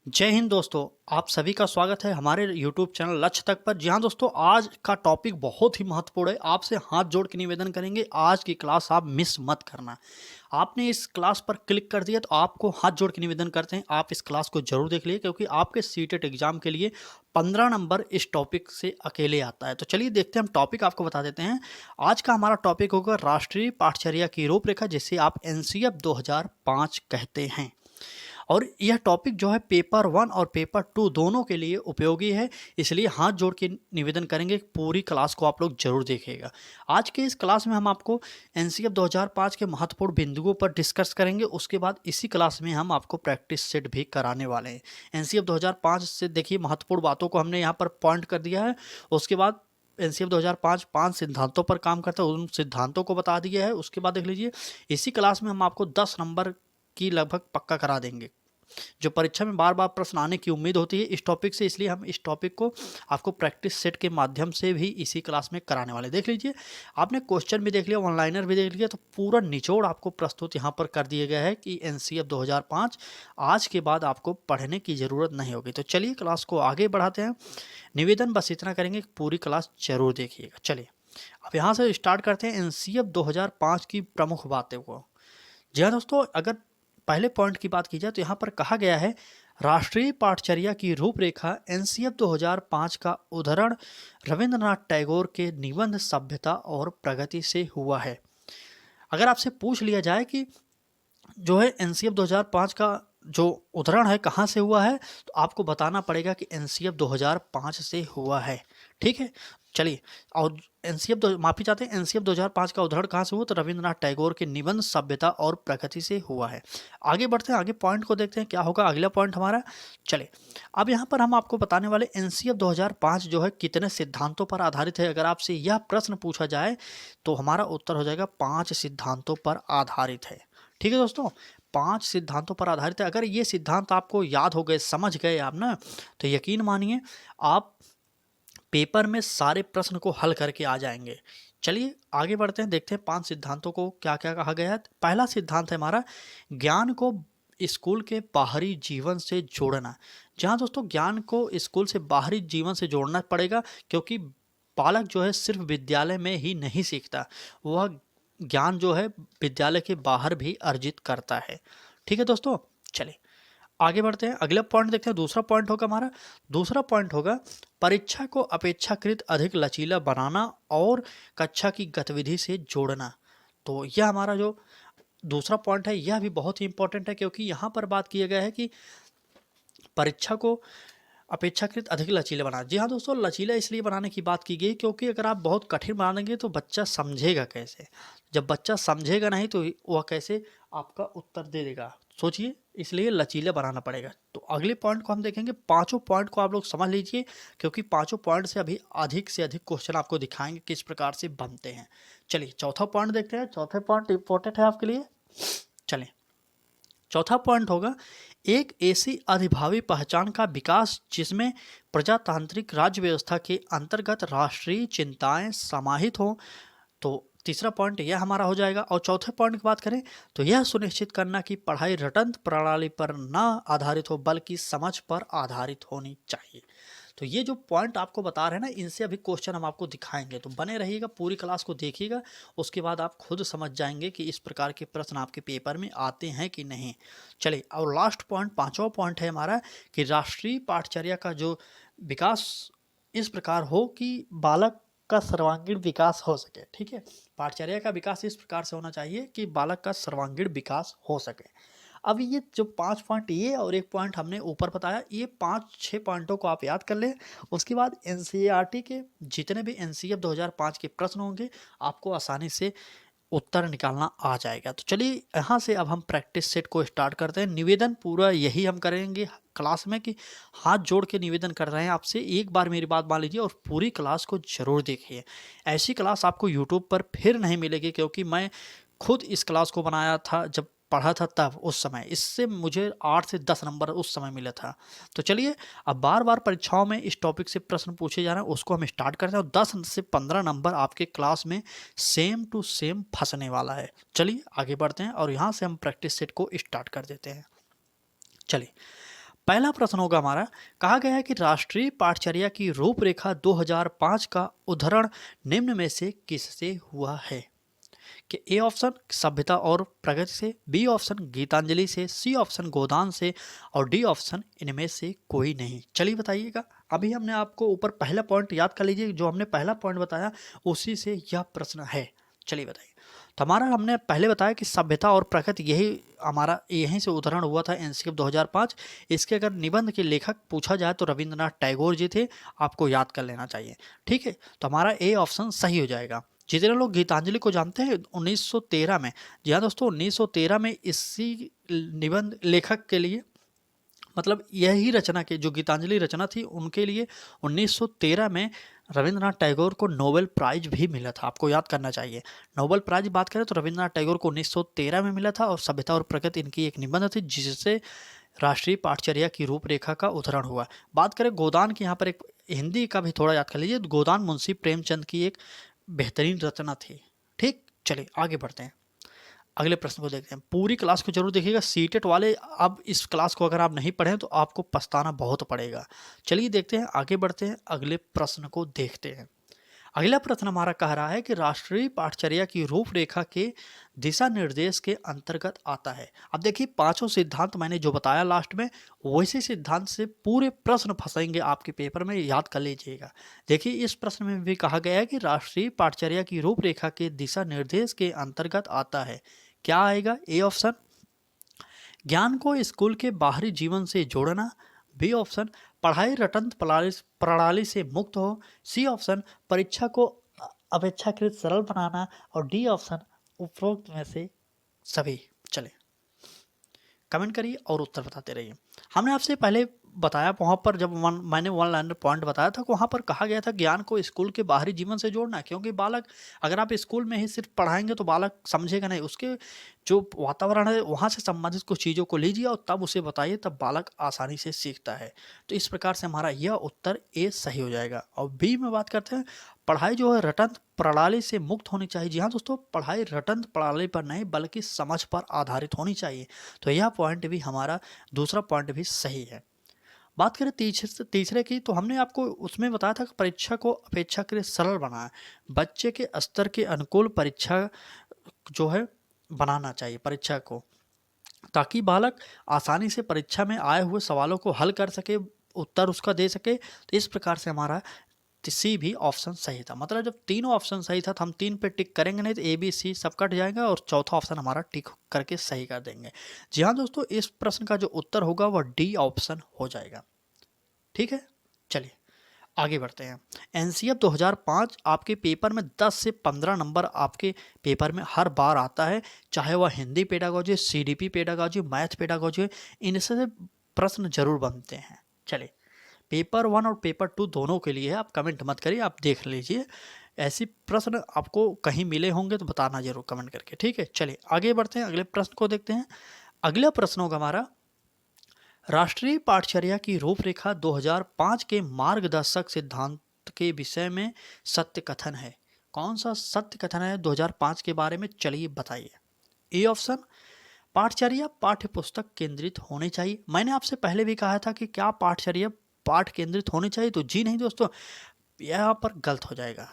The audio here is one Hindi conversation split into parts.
जय हिंद दोस्तों। आप सभी का स्वागत है हमारे YouTube चैनल लक्ष्य तक पर। जी हाँ दोस्तों, आज का टॉपिक बहुत ही महत्वपूर्ण है। आपसे हाथ जोड़ के निवेदन करेंगे, आज की क्लास आप मिस मत करना। आपने इस क्लास पर क्लिक कर दिया तो आपको हाथ जोड़ के निवेदन करते हैं, आप इस क्लास को जरूर देख लिए, क्योंकि आपके सीटेट एग्जाम के लिए 15 नंबर इस टॉपिक से अकेले आता है। तो चलिए देखते हैं, हम टॉपिक आपको बता देते हैं। आज का हमारा टॉपिक होगा राष्ट्रीय पाठचर्या की रूपरेखा, जिसे आप NCF 2005 कहते हैं। और यह टॉपिक जो है पेपर 1 और पेपर 2 दोनों के लिए उपयोगी है, इसलिए हाथ जोड़ के निवेदन करेंगे, पूरी क्लास को आप लोग जरूर देखिएगा। आज के इस क्लास में हम आपको NCF 2005 के महत्वपूर्ण बिंदुओं पर डिस्कस करेंगे। उसके बाद इसी क्लास में हम आपको प्रैक्टिस सेट भी कराने वाले हैं। NCF 2005 से देखिए, महत्वपूर्ण बातों को हमने यहाँ पर पॉइंट कर दिया है। उसके बाद NCF 2005 5 सिद्धांतों पर काम करता है, उन सिद्धांतों को बता दिया है। उसके बाद देख लीजिए, इसी क्लास में हम आपको 10 नंबर की लगभग पक्का करा देंगे, जो परीक्षा में बार बार प्रश्न आने की उम्मीद होती है इस टॉपिक से, इसलिए हम इस टॉपिक को आपको प्रैक्टिस सेट के माध्यम से भी इसी क्लास में कराने वाले। देख लीजिए, आपने क्वेश्चन भी देख लिया, ऑनलाइनर भी देख लिया, तो पूरा निचोड़ आपको प्रस्तुत यहाँ पर कर दिया गया है कि NCF 2005 आज के बाद आपको पढ़ने की ज़रूरत नहीं होगी। तो चलिए क्लास को आगे बढ़ाते हैं। निवेदन बस इतना करेंगे, पूरी क्लास जरूर देखिएगा। चलिए अब यहाँ से स्टार्ट करते हैं NCF 2005 की प्रमुख बातें को। जी हाँ दोस्तों, अगर पहले पॉइंट की बात की जाए तो यहाँ पर कहा गया है, राष्ट्रीय पाठचर्या की रूपरेखा NCF 2005 का उद्धरण रविंद्रनाथ टैगोर के निबंध सभ्यता और प्रगति से हुआ है। अगर आपसे पूछ लिया जाए कि जो है NCF 2005 का जो उद्धरण है कहाँ से हुआ है, तो आपको बताना पड़ेगा कि NCF 2005 से हुआ है। ठीक है, चलिए। और माफी चाहते हैं, NCF 2005 का उद्धरण कहाँ से हुआ, तो रविंद्रनाथ टैगोर के निबंध सभ्यता और प्रगति से हुआ है। आगे बढ़ते हैं, आगे पॉइंट को देखते हैं क्या होगा अगला पॉइंट हमारा। चलिए, अब यहाँ पर हम आपको बताने वाले NCF 2005 जो है कितने सिद्धांतों पर आधारित है। अगर आपसे यह प्रश्न पूछा जाए तो हमारा उत्तर हो जाएगा 5 सिद्धांतों पर आधारित है। ठीक है दोस्तों, 5 सिद्धांतों पर आधारित है। अगर ये सिद्धांत आपको याद हो गए, समझ गए आप ना, तो यकीन मानिए आप पेपर में सारे प्रश्न को हल करके आ जाएंगे। चलिए आगे बढ़ते हैं, देखते हैं 5 सिद्धांतों को क्या क्या कहा गया है। पहला सिद्धांत है हमारा, ज्ञान को स्कूल के बाहरी जीवन से जोड़ना। जहाँ दोस्तों ज्ञान को स्कूल से बाहरी जीवन से जोड़ना पड़ेगा, क्योंकि बालक जो है सिर्फ विद्यालय में ही नहीं सीखता, वह ज्ञान जो है विद्यालय के बाहर भी अर्जित करता है। ठीक है दोस्तों, चलिए आगे बढ़ते हैं, अगला पॉइंट देखते हैं। दूसरा पॉइंट होगा हमारा, दूसरा पॉइंट होगा परीक्षा को अपेक्षाकृत अधिक लचीला बनाना और कक्षा की गतिविधि से जोड़ना। तो यह हमारा जो दूसरा पॉइंट है, यह भी बहुत ही इंपॉर्टेंट है, क्योंकि यहाँ पर बात किया गया है कि परीक्षा को अपेक्षाकृत अधिक लचीला बनाना। जी हाँ दोस्तों, लचीला इसलिए बनाने की बात की गई क्योंकि अगर आप बहुत कठिन बना देंगे तो बच्चा समझेगा कैसे। जब बच्चा समझेगा नहीं तो वह कैसे आपका उत्तर दे देगा, सोचिए, इसलिए लचीला बनाना पड़ेगा। तो अगले पॉइंट को हम देखेंगे। पांचों पॉइंट को आप लोग समझ लीजिए, क्योंकि पांचों पॉइंट से अभी अधिक से अधिक क्वेश्चन आपको दिखाएंगे किस प्रकार से बनते हैं। चलिए चौथा पॉइंट देखते हैं। चौथे पॉइंट इंपॉर्टेंट है आपके लिए। चलिए, चौथा पॉइंट होगा एक ऐसी अधिभावी पहचान का विकास जिसमें प्रजातांत्रिक राज्य व्यवस्था के अंतर्गत राष्ट्रीय चिंताएं समाहित हों। तो तीसरा पॉइंट यह हमारा हो जाएगा। और चौथे पॉइंट की बात करें तो यह सुनिश्चित करना कि पढ़ाई रटंत प्रणाली पर न आधारित हो, बल्कि समझ पर आधारित होनी चाहिए। तो ये जो पॉइंट आपको बता रहे हैं ना, इनसे अभी क्वेश्चन हम आपको दिखाएंगे, तो बने रहिएगा, पूरी क्लास को देखिएगा। उसके बाद आप खुद समझ जाएंगे कि इस प्रकार के प्रश्न आपके पेपर में आते हैं कि नहीं। चलिए, और लास्ट पॉइंट, पांचवा पॉइंट है हमारा कि राष्ट्रीय पाठचर्या का जो विकास इस प्रकार हो कि बालक का सर्वांगीण विकास हो सके। ठीक है, पाठचर्या का विकास इस प्रकार से होना चाहिए कि बालक का सर्वांगीण विकास हो सके। अब ये जो 5 पॉइंट ये और एक पॉइंट हमने ऊपर बताया, ये 5-6 पॉइंटों को आप याद कर लें। उसके बाद NCERT के जितने भी NCF 2005 के प्रश्न होंगे, आपको आसानी से उत्तर निकालना आ जाएगा। तो चलिए यहाँ से अब हम प्रैक्टिस सेट को स्टार्ट करते हैं। निवेदन पूरा यही हम करेंगे क्लास में कि हाथ जोड़ के निवेदन कर रहे हैं आपसे, एक बार मेरी बात मान लीजिए और पूरी क्लास को जरूर देखिए। ऐसी क्लास आपको यूट्यूब पर फिर नहीं मिलेगी, क्योंकि मैं खुद इस क्लास को बनाया था जब पढ़ा था, तब उस समय इससे मुझे 8 से 10 नंबर उस समय मिला था। तो चलिए, अब बार बार परीक्षाओं में इस टॉपिक से प्रश्न पूछे जा रहे हैं, उसको हम स्टार्ट करते हैं, और 10 से 15 नंबर आपके क्लास में सेम टू सेम फंसने वाला है। चलिए आगे बढ़ते हैं और यहाँ से हम प्रैक्टिस सेट को स्टार्ट कर देते हैं। चलिए, पहला प्रश्न होगा हमारा, कहा गया है कि राष्ट्रीय पाठचर्या की रूपरेखा 2005 का उद्धरण निम्न में से किससे हुआ है? कि ए ऑप्शन सभ्यता और प्रगति से, बी ऑप्शन गीतांजलि से, सी ऑप्शन गोदान से और डी ऑप्शन इनमें से कोई नहीं। चलिए बताइएगा। अभी हमने आपको ऊपर पहला पॉइंट याद कर लीजिए, जो हमने पहला पॉइंट बताया उसी से यह प्रश्न है। चलिए बताइए। तो हमारा हमने पहले बताया कि सभ्यता और प्रगति यही हमारा यहीं से उदाहरण हुआ था एनसीएफ 2005। इसके अगर निबंध के लेखक पूछा जाए तो रविंद्रनाथ टैगोर जी थे, आपको याद कर लेना चाहिए। ठीक है, तो हमारा ए ऑप्शन सही हो जाएगा। जितने लोग गीतांजलि को जानते हैं 1913 में, जी हाँ दोस्तों 1913 में इसी निबंध लेखक के लिए, मतलब यही रचना के जो गीतांजलि रचना थी उनके लिए 1913 में रविंद्रनाथ टैगोर को नोबेल प्राइज भी मिला था, आपको याद करना चाहिए। नोबेल प्राइज बात करें तो रविंद्रनाथ टैगोर को 1913 में मिला था और सभ्यता और प्रगति इनकी एक निबंध थी जिससे राष्ट्रीय पाठचर्या की रूपरेखा का उदाहरण हुआ। बात करें गोदान की, यहाँ पर एक हिंदी का भी थोड़ा याद कर लीजिए। गोदान मुंशी प्रेमचंद की एक बेहतरीन रचना थी। ठीक, चलिए आगे बढ़ते हैं, अगले प्रश्न को देखते हैं। पूरी क्लास को जरूर देखिएगा, सीटेट वाले। अब इस क्लास को अगर आप नहीं पढ़ें तो आपको पछताना बहुत पड़ेगा। चलिए देखते हैं, आगे बढ़ते हैं, अगले प्रश्न को देखते हैं। अगला प्रश्न हमारा कह रहा है कि राष्ट्रीय पाठचर्या की रूपरेखा के दिशा निर्देश के अंतर्गत आता है। अब देखिए, पांचों सिद्धांत मैंने जो बताया लास्ट में, वैसे सिद्धांत से पूरे प्रश्न फंसेंगे आपके पेपर में, याद कर लीजिएगा। देखिए, इस प्रश्न में भी कहा गया है कि राष्ट्रीय पाठचर्या की रूपरेखा के दिशा निर्देश के अंतर्गत आता है। क्या आएगा? ए ऑप्शन ज्ञान को स्कूल के बाहरी जीवन से जोड़ना, बी ऑप्शन पढ़ाई रटंत प्रणाली से मुक्त हो, सी ऑप्शन परीक्षा को अपेक्षाकृत सरल बनाना और डी ऑप्शन उपरोक्त में से सभी। चले कमेंट करिए और उत्तर बताते रहिए। हमने आपसे पहले बताया, वहाँ पर जब मैंने वन लाइनर पॉइंट बताया था, वहाँ पर कहा गया था ज्ञान को स्कूल के बाहरी जीवन से जोड़ना, क्योंकि बालक अगर आप स्कूल में ही सिर्फ पढ़ाएंगे तो बालक समझेगा नहीं। उसके जो वातावरण है वहाँ से संबंधित कुछ चीज़ों को लीजिए और तब उसे बताइए, तब बालक आसानी से सीखता है। तो इस प्रकार से हमारा यह उत्तर ए सही हो जाएगा। और बी में बात करते हैं, पढ़ाई जो है रटंत प्रणाली से मुक्त होनी चाहिए। जी हाँ दोस्तों, पढ़ाई रटंत प्रणाली पर नहीं बल्कि समझ पर आधारित होनी चाहिए। तो यह पॉइंट भी हमारा, दूसरा पॉइंट भी सही है। बात करें तीसरे की, तो हमने आपको उसमें बताया था कि परीक्षा को अपेक्षाकृत सरल बनाए, बच्चे के स्तर के अनुकूल परीक्षा जो है बनाना चाहिए परीक्षा को, ताकि बालक आसानी से परीक्षा में आए हुए सवालों को हल कर सके, उत्तर उसका दे सके। तो इस प्रकार से हमारा सी भी ऑप्शन सही था। मतलब जब तीनों ऑप्शन सही था तो हम तीन पे टिक करेंगे नहीं तो ए बी सी सब कट जाएगा और चौथा ऑप्शन हमारा टिक करके सही कर देंगे। जी हाँ दोस्तों, इस प्रश्न का जो उत्तर होगा वह डी ऑप्शन हो जाएगा। ठीक है, चलिए आगे बढ़ते हैं। एनसीएफ 2005 आपके पेपर में 10 से 15 नंबर आपके पेपर में हर बार आता है, चाहे वह Hindi pedagogy, CDP pedagogy, math pedagogy, इनसे प्रश्न जरूर बनते हैं। चलिए, पेपर 1 और पेपर 2 दोनों के लिए है, आप कमेंट मत करिए, आप देख लीजिए। ऐसी प्रश्न आपको कहीं मिले होंगे तो बताना जरूर कमेंट करके। ठीक है, चलिए आगे बढ़ते हैं, अगले प्रश्न को देखते हैं। अगला प्रश्न होगा हमारा, राष्ट्रीय पाठचर्या की रूपरेखा 2005 के मार्गदर्शक सिद्धांत के विषय में सत्य कथन है। कौन सा सत्य कथन है 2005 के बारे में? चलिए बताइए। ए ऑप्शन पाठचर्या पाठ्य पुस्तक केंद्रित होनी चाहिए। मैंने आपसे पहले भी कहा था कि क्या पाठचर्या पाठ केंद्रित होनी चाहिए, तो जी नहीं दोस्तों, यहाँ पर गलत हो जाएगा।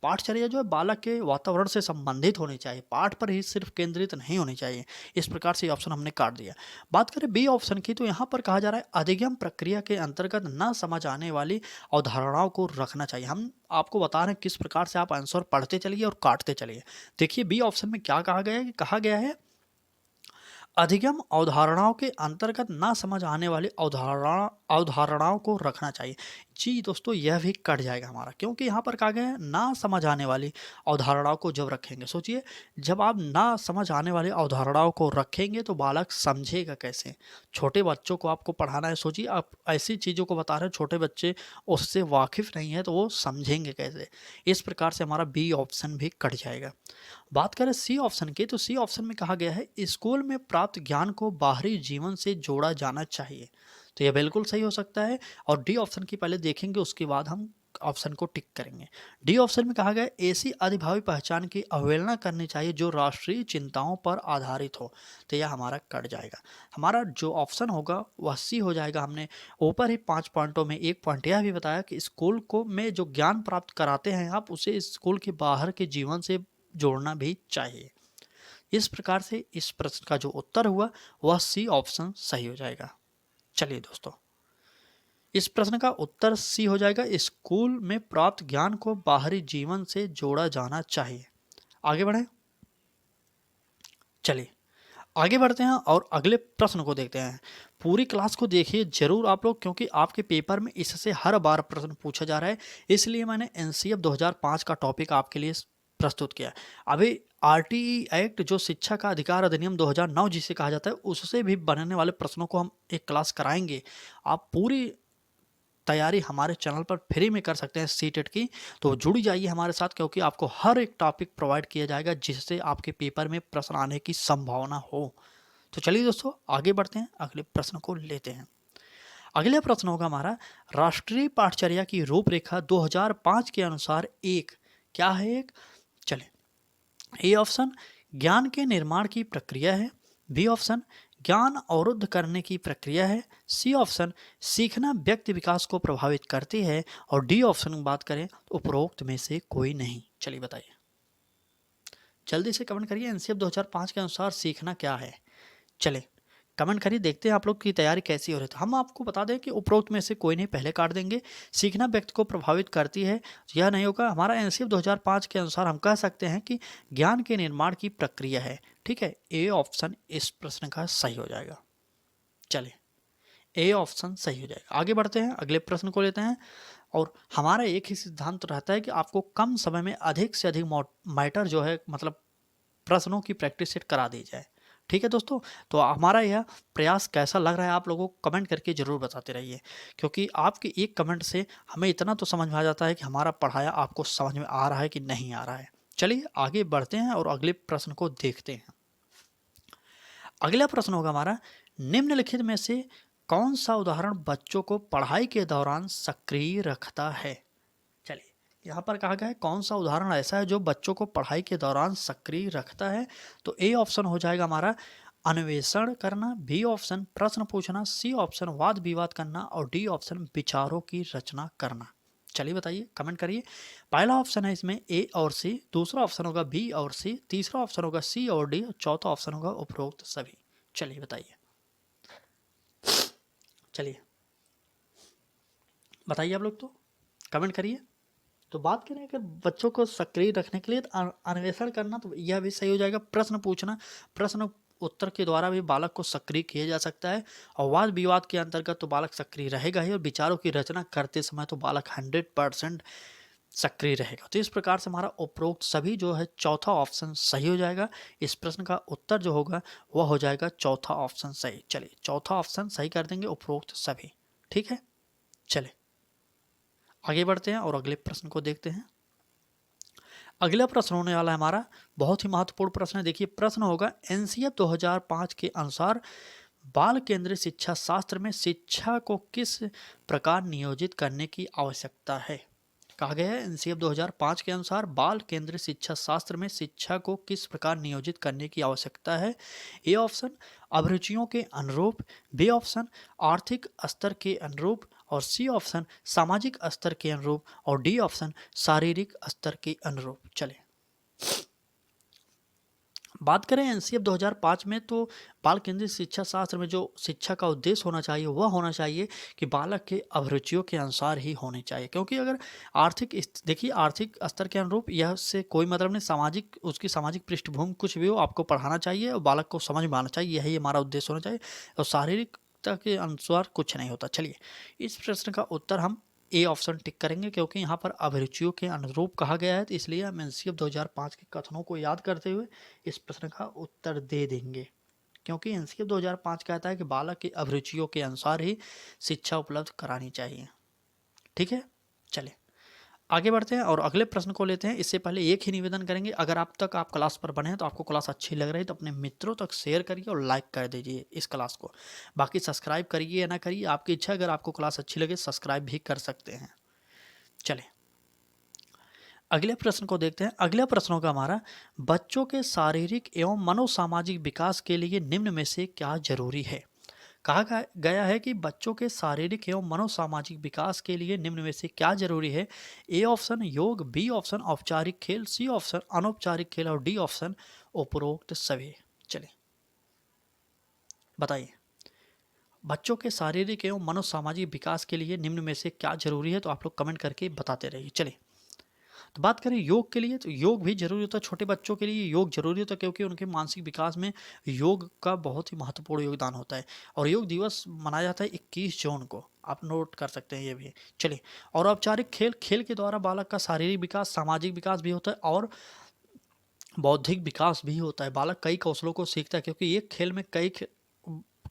पाठचर्या जो है बालक के वातावरण से संबंधित होनी चाहिए, पाठ पर ही सिर्फ केंद्रित नहीं होनी चाहिए। इस प्रकार से ऑप्शन हमने काट दिया। बात करें बी ऑप्शन की, तो यहाँ पर कहा जा रहा है अधिगम प्रक्रिया के अंतर्गत न समझ आने वाली अवधारणाओं को रखना चाहिए। हम आपको बता रहे हैं किस प्रकार से आप आंसर पढ़ते चलिए और काटते चलिए। देखिए बी ऑप्शन में क्या कहा गया है कि कहा गया है अधिगम अवधारणाओं के अंतर्गत ना समझ आने वाली अवधारणाओं को रखना चाहिए। जी दोस्तों, यह भी कट जाएगा हमारा, क्योंकि यहाँ पर कहा गया है ना समझ आने वाली अवधारणाओं को जब रखेंगे। सोचिए, जब आप ना समझ आने वाली अवधारणाओं को रखेंगे तो बालक समझेगा कैसे? छोटे बच्चों को आपको पढ़ाना है, सोचिए आप ऐसी चीज़ों को बता रहे हैं, छोटे बच्चे उससे वाकिफ़ नहीं है तो वो समझेंगे कैसे? इस प्रकार से हमारा बी ऑप्शन भी कट जाएगा। बात करें सी ऑप्शन की, तो सी ऑप्शन में कहा गया है स्कूल में प्राप्त ज्ञान को बाहरी जीवन से जोड़ा जाना चाहिए। तो यह बिल्कुल सही हो सकता है। और डी ऑप्शन की पहले देखेंगे, उसके बाद हम ऑप्शन को टिक करेंगे। डी ऑप्शन में कहा गया ऐसी अधिभावी पहचान की अवहेलना करनी चाहिए जो राष्ट्रीय चिंताओं पर आधारित हो। तो यह हमारा कट जाएगा। हमारा जो ऑप्शन होगा वह सी हो जाएगा। हमने ऊपर ही 5 पॉइंटों में एक पॉइंट यह भी बताया कि स्कूल को में जो ज्ञान प्राप्त कराते हैं आप, उसे स्कूल के बाहर के जीवन से जोड़ना भी चाहिए। इस प्रकार से इस प्रश्न का जो उत्तर हुआ वह सी ऑप्शन सही हो जाएगा। चलिए दोस्तों, इस प्रश्न का उत्तर सी हो जाएगा, स्कूल में प्राप्त ज्ञान को बाहरी जीवन से जोड़ा जाना चाहिए। आगे बढ़ें। चलिए आगे बढ़ते हैं और अगले प्रश्न को देखते हैं। पूरी क्लास को देखिए जरूर आप लोग, क्योंकि आपके पेपर में इससे हर बार प्रश्न पूछा जा रहा है, इसलिए मैंने एनसीएफ 2005 का टॉपिक आपके लिए प्रस्तुत किया। अभी आरटीई एक्ट जो शिक्षा का अधिकार अधिनियम 2009 जिसे कहा जाता है, उससे भी बनने वाले प्रश्नों को हम एक क्लास कराएंगे। आप पूरी तैयारी हमारे चैनल पर फ्री में कर सकते हैं सीटेट की, तो जुड़ जाइए हमारे साथ, क्योंकि आपको हर एक टॉपिक प्रोवाइड किया जाएगा जिससे आपके पेपर में प्रश्न आने की संभावना हो। तो चलिए दोस्तों आगे बढ़ते हैं, अगले प्रश्न को लेते हैं। अगला प्रश्न होगा हमारा, राष्ट्रीय पाठचर्या की रूपरेखा 2005 के अनुसार एक क्या है? एक चले ए ऑप्शन ज्ञान के निर्माण की प्रक्रिया है, बी ऑप्शन ज्ञान अवरुद्ध करने की प्रक्रिया है, सी ऑप्शन सीखना व्यक्ति विकास को प्रभावित करती है, और डी ऑप्शन की बात करें तो उपरोक्त में से कोई नहीं। चलिए बताइए, जल्दी से कमेंट करिए, एनसीएफ 2005 के अनुसार सीखना क्या है? चले कमेंट करिए, देखते हैं आप लोग की तैयारी कैसी हो रही है। तो हम आपको बता दें कि उपरोक्त में से कोई नहीं, पहले काट देंगे। सीखना व्यक्ति को प्रभावित करती है, यह नहीं होगा। हमारा एनसीएफ 2005 के अनुसार हम कह सकते हैं कि ज्ञान के निर्माण की प्रक्रिया है। ठीक है, ए ऑप्शन इस प्रश्न का सही हो जाएगा। चलिए ए ऑप्शन सही हो जाएगा। आगे बढ़ते हैं, अगले प्रश्न को लेते हैं। और हमारा एक ही सिद्धांत रहता है कि आपको कम समय में अधिक से अधिक मैटर जो है, मतलब प्रश्नों की प्रैक्टिस सेट करा दी जाए। ठीक है दोस्तों, तो हमारा यह प्रयास कैसा लग रहा है आप लोगों को कमेंट करके ज़रूर बताते रहिए, क्योंकि आपके एक कमेंट से हमें इतना तो समझ में आ जाता है कि हमारा पढ़ाया आपको समझ में आ रहा है कि नहीं आ रहा है। चलिए आगे बढ़ते हैं और अगले प्रश्न को देखते हैं। अगला प्रश्न होगा हमारा, निम्नलिखित में से कौन सा उदाहरण बच्चों को पढ़ाई के दौरान सक्रिय रखता है? चलिए यहाँ पर कहा गया है कौन सा उदाहरण ऐसा है जो बच्चों को पढ़ाई के दौरान सक्रिय रखता है। तो ए ऑप्शन हो जाएगा हमारा अन्वेषण करना, बी ऑप्शन प्रश्न पूछना, सी ऑप्शन वाद विवाद करना, और डी ऑप्शन विचारों की रचना करना। चलिए बताइए, कमेंट करिए। पहला ऑप्शन है इसमें ए और सी, दूसरा ऑप्शन होगा बी और सी, तीसरा ऑप्शन होगा सी और डी, चौथा ऑप्शन होगा उपरोक्त सभी। चलिए बताइए, चलिए बताइए आप लोग, तो कमेंट करिए। तो बात करें अगर बच्चों को सक्रिय रखने के लिए, तो अन्वेषण करना, तो यह भी सही हो जाएगा। प्रश्न पूछना, प्रश्न उत्तर के द्वारा भी बालक को सक्रिय किया जा सकता है, और वाद विवाद के अंतर्गत तो बालक सक्रिय रहेगा ही, और विचारों की रचना करते समय तो बालक 100% सक्रिय रहेगा। तो इस प्रकार से हमारा उपरोक्त सभी जो है चौथा ऑप्शन सही हो जाएगा। इस प्रश्न का उत्तर जो होगा वह हो जाएगा चौथा ऑप्शन सही। चलिए चौथा ऑप्शन सही कर देंगे, उपरोक्त सभी। ठीक है, चले आगे बढ़ते हैं और अगले प्रश्न को देखते हैं। अगला प्रश्न होने वाला है हमारा बहुत ही महत्वपूर्ण प्रश्न है। देखिए प्रश्न होगा, एनसीएफ 2005 के अनुसार बाल केंद्रित शिक्षा शास्त्र में शिक्षा को किस प्रकार नियोजित करने की आवश्यकता है? कहा गया है एनसीएफ 2005 के अनुसार बाल केंद्रित शिक्षा शास्त्र में शिक्षा को किस प्रकार नियोजित करने की आवश्यकता है। ए ऑप्शन अभिरुचियों के अनुरूप, बी ऑप्शन आर्थिक स्तर के अनुरूप, और सी ऑप्शन सामाजिक स्तर के अनुरूप, और डी ऑप्शन शारीरिक स्तर के अनुरूप। चले बात करें एनसीएफ 2005 में, तो बाल केंद्रित शिक्षा शास्त्र में जो शिक्षा का उद्देश्य होना चाहिए वह होना चाहिए कि बालक के अभिरुचियों के अनुसार ही होने चाहिए। क्योंकि अगर देखिए आर्थिक स्तर के अनुरूप यह से कोई मतलब नहीं, सामाजिक उसकी सामाजिक पृष्ठभूमि कुछ भी हो, आपको पढ़ाना चाहिए और बालक को समझ में आना चाहिए, यही हमारा उद्देश्य होना चाहिए। और शारीरिकता के अनुसार कुछ नहीं होता। चलिए इस प्रश्न का उत्तर हम ए ऑप्शन टिक करेंगे, क्योंकि यहाँ पर अभिरुचियों के अनुरूप कहा गया है, तो इसलिए हम एनसीएफ 2005 के कथनों को याद करते हुए इस प्रश्न का उत्तर दे देंगे। क्योंकि एनसीएफ 2005 कहता है कि बालक की अभिरुचियों के अनुसार ही शिक्षा उपलब्ध करानी चाहिए। ठीक है, चले आगे बढ़ते हैं और अगले प्रश्न को लेते हैं। इससे पहले एक ही निवेदन करेंगे, अगर आप तक आप क्लास पर बने हैं तो आपको क्लास अच्छी लग रही है तो अपने मित्रों तक शेयर करिए और लाइक कर दीजिए इस क्लास को। बाकी सब्सक्राइब करिए या ना करिए, आपकी इच्छा। अगर आपको क्लास अच्छी लगे सब्सक्राइब भी कर सकते हैं। चलें अगले प्रश्न को देखते हैं। अगले प्रश्नों का हमारा, बच्चों के शारीरिक एवं मनोसामाजिक विकास के लिए निम्न में से क्या जरूरी है। कहा गया है कि बच्चों के शारीरिक एवं मनोसामाजिक विकास के लिए निम्न में से क्या जरूरी है। ए ऑप्शन योग, बी ऑप्शन औपचारिक खेल, सी ऑप्शन अनौपचारिक खेल और डी ऑप्शन उपरोक्त सभी। चलिए बताइए, बच्चों के शारीरिक एवं मनोसामाजिक विकास के लिए निम्न में से क्या जरूरी है, तो आप लोग कमेंट करके बताते रहिए। चलिए तो बात करें योग के लिए, तो योग भी जरूरी होता है। छोटे बच्चों के लिए योग जरूरी होता है क्योंकि उनके मानसिक विकास में योग का बहुत ही महत्वपूर्ण योगदान होता है। और योग दिवस मनाया जाता है 21 जून को, आप नोट कर सकते हैं ये भी। चलिए, और औपचारिक खेल, खेल के द्वारा बालक का शारीरिक विकास, सामाजिक विकास भी होता है और बौद्धिक विकास भी होता है। बालक कई कौशलों को सीखता है क्योंकि एक खेल में कई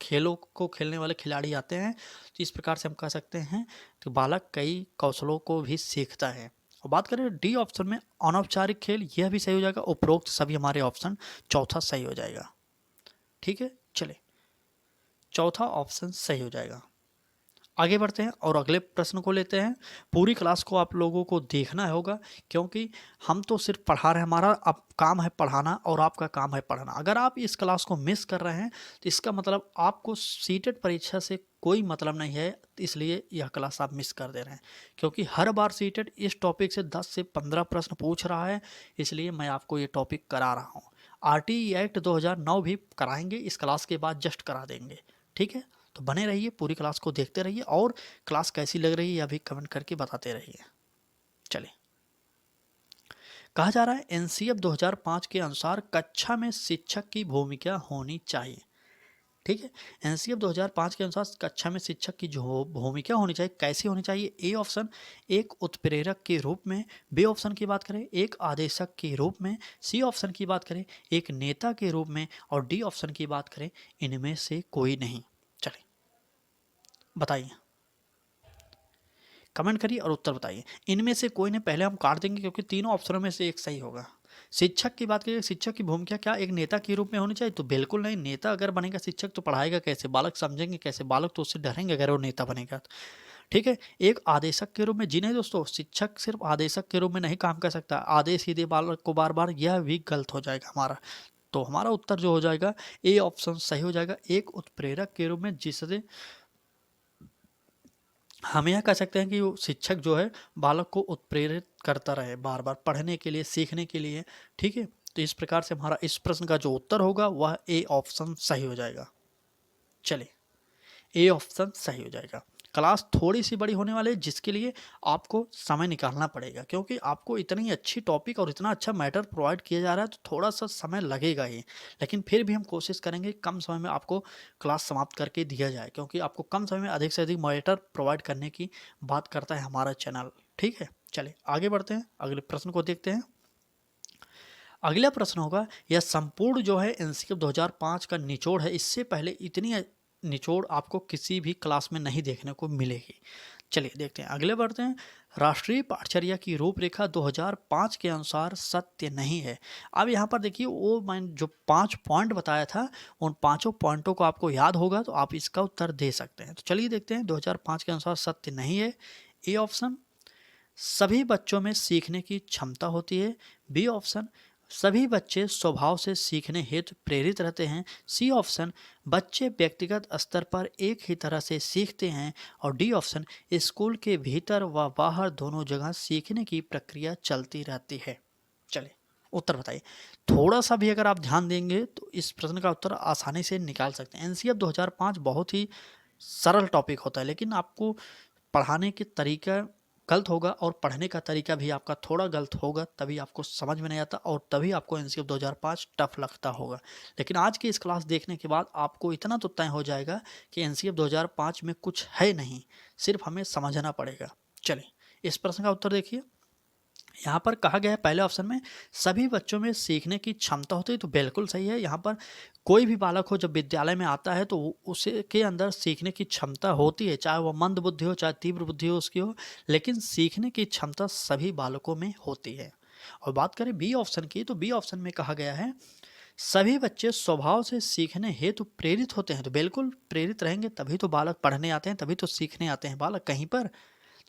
खेलों को खेलने वाले खिलाड़ी आते हैं, तो इस प्रकार से हम कह सकते हैं कि बालक कई कौशलों को भी सीखता है। और बात करें डी ऑप्शन में अनौपचारिक खेल, यह भी सही हो जाएगा। उपरोक्त सभी हमारे ऑप्शन चौथा सही हो जाएगा। ठीक है, चले चौथा ऑप्शन सही हो जाएगा। आगे बढ़ते हैं और अगले प्रश्न को लेते हैं। पूरी क्लास को आप लोगों को देखना होगा क्योंकि हम तो सिर्फ पढ़ा रहे हैं, हमारा अब काम है पढ़ाना और आपका काम है पढ़ना। अगर आप इस क्लास को मिस कर रहे हैं तो इसका मतलब आपको सीटेट परीक्षा से कोई मतलब नहीं है, इसलिए यह क्लास आप मिस कर दे रहे हैं। क्योंकि हर बार सीटेट इस टॉपिक से 10 से 15 प्रश्न पूछ रहा है, इसलिए मैं आपको ये टॉपिक करा रहा हूँ। RTE एक्ट 2009 भी कराएंगे, इस क्लास के बाद जस्ट करा देंगे। ठीक है, तो बने रहिए, पूरी क्लास को देखते रहिए और क्लास कैसी लग रही है यह भी कमेंट करके बताते रहिए। चलिए, कहा जा रहा है एनसीएफ 2005 के अनुसार कक्षा में शिक्षक की भूमिका होनी चाहिए। ठीक है, एनसीएफ 2005 के अनुसार कक्षा में शिक्षक की जो भूमिका होनी चाहिए, कैसी होनी चाहिए। ए ऑप्शन एक उत्प्रेरक के रूप में, बी ऑप्शन की बात करें एक आदेशक के रूप में, सी ऑप्शन की बात करें एक नेता के रूप में और डी ऑप्शन की बात करें इनमें से कोई नहीं। चलिए बताइए, कमेंट करिए और उत्तर बताइए। इनमें से कोई नहीं, पहले हम काट देंगे क्योंकि तीनों ऑप्शनों में से एक सही होगा। शिक्षक की बात करिए, शिक्षक की भूमिका क्या एक नेता के रूप में होनी चाहिए, तो बिल्कुल नहीं। नेता अगर बनेगा शिक्षक तो पढ़ाएगा कैसे, बालक समझेंगे कैसे, बालक तो उससे डरेंगे अगर वो नेता बनेगा तो। ठीक है, एक आदेशक के रूप में जी नहीं दोस्तों, शिक्षक सिर्फ आदेशक के रूप में नहीं काम कर सकता, आदेश ही दे बालक को बार बार, यह भी गलत हो जाएगा हमारा। तो हमारा उत्तर जो हो जाएगा ए ऑप्शन सही हो जाएगा, एक उत्प्रेरक के रूप में, जिससे हम यह कह सकते हैं कि वो शिक्षक जो है बालक को उत्प्रेरित करता रहे बार बार पढ़ने के लिए, सीखने के लिए। ठीक है, तो इस प्रकार से हमारा इस प्रश्न का जो उत्तर होगा वह ए ऑप्शन सही हो जाएगा। चलिए, ए ऑप्शन सही हो जाएगा। क्लास थोड़ी सी बड़ी होने वाली है जिसके लिए आपको समय निकालना पड़ेगा क्योंकि आपको इतनी अच्छी टॉपिक और इतना अच्छा मैटर प्रोवाइड किया जा रहा है, तो थोड़ा सा समय लगेगा ही। लेकिन फिर भी हम कोशिश करेंगे कम समय में आपको क्लास समाप्त करके दिया जाए, क्योंकि आपको कम समय में अधिक से अधिक मैटर प्रोवाइड करने की बात करता है हमारा चैनल। ठीक है, चलिए आगे बढ़ते हैं, अगले प्रश्न को देखते हैं। अगला प्रश्न होगा, यह संपूर्ण जो है एनसीएफ 2005 का निचोड़ है। इससे पहले इतनी निचोड़ आपको किसी भी क्लास में नहीं देखने को मिलेगी। चलिए देखते हैं, अगले बढ़ते हैं। राष्ट्रीय पाठचर्या की रूपरेखा 2005 के अनुसार सत्य नहीं है। अब यहाँ पर देखिए, वो मैं जो 5 पॉइंट बताया था, उन 5 पॉइंटों को आपको याद होगा तो आप इसका उत्तर दे सकते हैं। तो चलिए देखते हैं, 2005 के अनुसार सत्य नहीं है। ए ऑप्शन सभी बच्चों में सीखने की क्षमता होती है, बी ऑप्शन सभी बच्चे स्वभाव से सीखने हेतु प्रेरित रहते हैं, सी ऑप्शन बच्चे व्यक्तिगत स्तर पर एक ही तरह से सीखते हैं और डी ऑप्शन स्कूल के भीतर व बाहर दोनों जगह सीखने की प्रक्रिया चलती रहती है। चलिए उत्तर बताइए। थोड़ा सा भी अगर आप ध्यान देंगे तो इस प्रश्न का उत्तर आसानी से निकाल सकते हैं। एनसीएफ 2005 बहुत ही सरल टॉपिक होता है, लेकिन आपको पढ़ाने के तरीका गलत होगा और पढ़ने का तरीका भी आपका थोड़ा गलत होगा, तभी आपको समझ में नहीं आता और तभी आपको एनसीएफ 2005 टफ लगता होगा। लेकिन आज की इस क्लास देखने के बाद आपको इतना तो तय हो जाएगा कि एनसीएफ 2005 में कुछ है नहीं, सिर्फ हमें समझना पड़ेगा। चलिए इस प्रश्न का उत्तर देखिए। यहाँ पर कहा गया है पहले ऑप्शन में सभी बच्चों में सीखने की क्षमता होती है, तो बिल्कुल सही है। यहाँ पर कोई भी बालक हो जब विद्यालय में आता है तो उसे के अंदर सीखने की क्षमता होती है, चाहे वह मंद बुद्धि हो चाहे तीव्र बुद्धि हो उसकी हो, लेकिन सीखने की क्षमता सभी बालकों में होती है। और बात करें बी ऑप्शन की, तो बी ऑप्शन में कहा गया है सभी बच्चे स्वभाव से सीखने हेतु प्रेरित होते हैं। तो बिल्कुल प्रेरित रहेंगे तभी तो बालक पढ़ने आते हैं, तभी तो सीखने आते हैं बालक कहीं पर।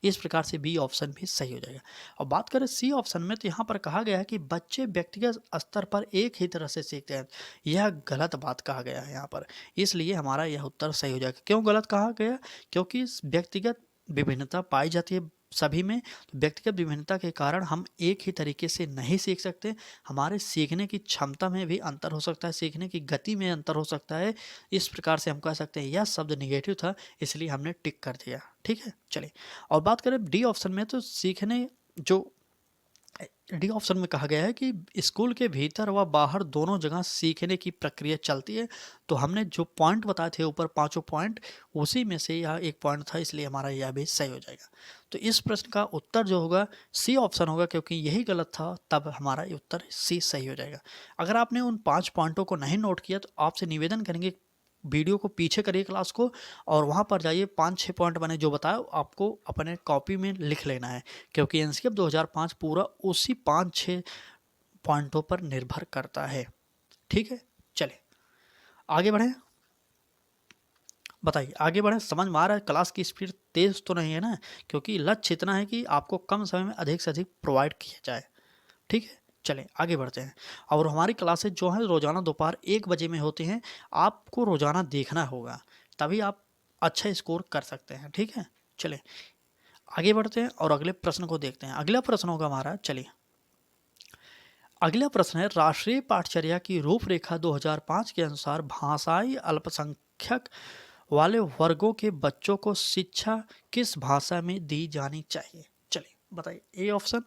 इस प्रकार से बी ऑप्शन भी सही हो जाएगा। और बात करें सी ऑप्शन में, तो यहाँ पर कहा गया है कि बच्चे व्यक्तिगत स्तर पर एक ही तरह से सीखते हैं। यह गलत बात कहा गया है यहाँ पर, इसलिए हमारा यह उत्तर सही हो जाएगा। क्यों गलत कहा गया? क्योंकि व्यक्तिगत विभिन्नता पाई जाती है सभी में, तो व्यक्तिगत विभिन्नता के कारण हम एक ही तरीके से नहीं सीख सकते। हमारे सीखने की क्षमता में भी अंतर हो सकता है, सीखने की गति में अंतर हो सकता है। इस प्रकार से हम कह सकते हैं यह शब्द निगेटिव था, इसलिए हमने टिक कर दिया। ठीक है, चलिए। और बात करें डी ऑप्शन में, तो सीखने जो डी ऑप्शन में कहा गया है कि स्कूल के भीतर व बाहर दोनों जगह सीखने की प्रक्रिया चलती है। तो हमने जो पॉइंट बताए थे ऊपर, पांचों पॉइंट, उसी में से यह एक पॉइंट था, इसलिए हमारा यह भी सही हो जाएगा। तो इस प्रश्न का उत्तर जो होगा सी ऑप्शन होगा, क्योंकि यही गलत था, तब हमारा उत्तर सी सही हो जाएगा। अगर आपने उन 5 पॉइंटों को नहीं नोट किया तो आपसे निवेदन करेंगे वीडियो को पीछे करिए क्लास को, और वहाँ पर जाइए 5-6 पॉइंट मैंने जो बताया आपको अपने कॉपी में लिख लेना है, क्योंकि एनसीएफ 2005 पूरा उसी 5-6 पॉइंटों पर निर्भर करता है। ठीक है, चले आगे बढ़ें। बताइए आगे बढ़ें, समझ में आ रहा है? क्लास की स्पीड तेज़ तो नहीं है ना, क्योंकि लक्ष्य इतना है कि आपको कम समय में अधिक से अधिक प्रोवाइड किया जाए। ठीक है, चलें आगे बढ़ते हैं। और हमारी क्लासेज जो हैं रोज़ाना दोपहर 1 बजे में होती हैं। आपको रोज़ाना देखना होगा, तभी आप अच्छा स्कोर कर सकते हैं। ठीक है, चलें आगे बढ़ते हैं और अगले प्रश्न को देखते हैं। अगला प्रश्न होगा हमारा, चलिए अगला प्रश्न है, राष्ट्रीय पाठचर्या की रूपरेखा 2005 के अनुसार भाषाई अल्पसंख्यक वाले वर्गों के बच्चों को शिक्षा किस भाषा में दी जानी चाहिए? चलिए बताइए। A option